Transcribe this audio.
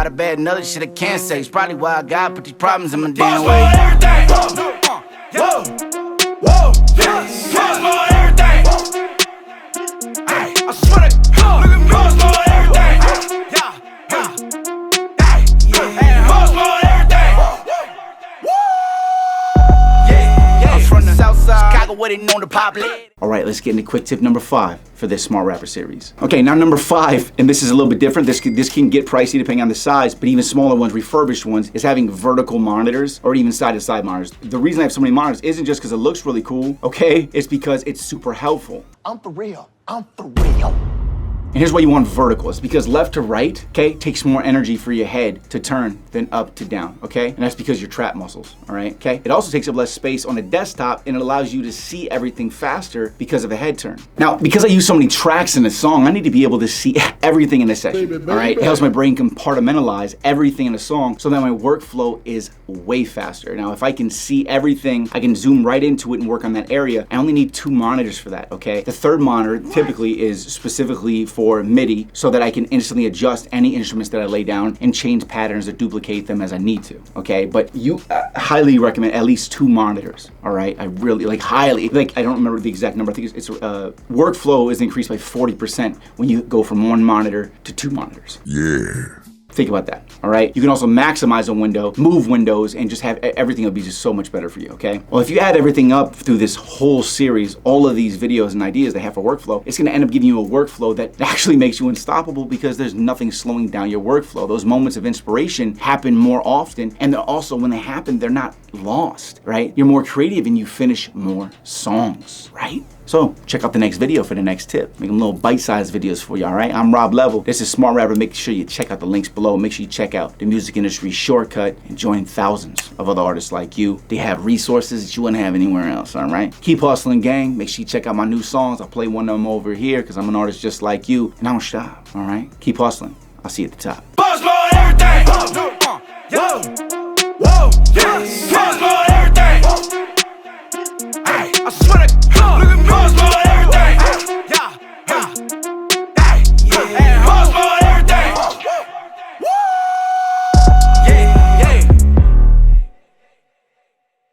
lot of bad knowledge shit I can't say. It's probably why I got put these problems in my damn Boss way. more everything. Whoa, whoa, yes. Boss more everything. Ay, I swear to God, look at me. Boss more everything. Yeah, yeah. Boss more everything. Yeah, I'm from the south side, Chicago, where they known to pop lit. All right, let's get into quick tip number 5 for this Smart Rapper series. Okay, now number 5, and this is a little bit different. This can get pricey depending on the size, but even smaller ones, refurbished ones, is having vertical monitors or even side-to-side monitors. The reason I have so many monitors isn't just because it looks really cool, okay? It's because it's super helpful. I'm for real. I'm for real. And here's why you want vertical. It's because left to right, okay, takes more energy for your head to turn than up to down, okay? And that's because your trap muscles, all right, okay? It also takes up less space on the desktop and it allows you to see everything faster because of a head turn. Now, because I use so many tracks in a song, I need to be able to see everything in a session, all right? It helps my brain compartmentalize everything in a song so that my workflow is way faster. Now, if I can see everything, I can zoom right into it and work on that area. I only need 2 monitors for that, okay? The third monitor typically is specifically for MIDI so that I can instantly adjust any instruments that I lay down and change patterns or duplicate them as I need to, okay? But you highly recommend at least 2 monitors, all right? I really, highly, I don't remember the exact number. I think it's workflow is increased by 40% when you go from 1 monitor to 2 monitors. Yeah. Think about that, all right? You can also maximize a window, move windows, and just have everything will be just so much better for you, okay? Well, if you add everything up through this whole series, all of these videos and ideas they have for workflow, it's gonna end up giving you a workflow that actually makes you unstoppable because there's nothing slowing down your workflow. Those moments of inspiration happen more often, and they're also, when they happen, they're not lost, right? You're more creative and you finish more songs, right? So check out the next video for the next tip. Make them little bite-sized videos for you, all right? I'm Rob Level. This is Smart Rapper. Make sure you check out the links below. Make sure you check out the music industry shortcut and join thousands of other artists like you. They have resources that you wouldn't have anywhere else, all right? Keep hustling, gang. Make sure you check out my new songs. I'll play one of them over here because I'm an artist just like you, and I don't stop, all right? Keep hustling. I'll see you at the top. Boss more everything.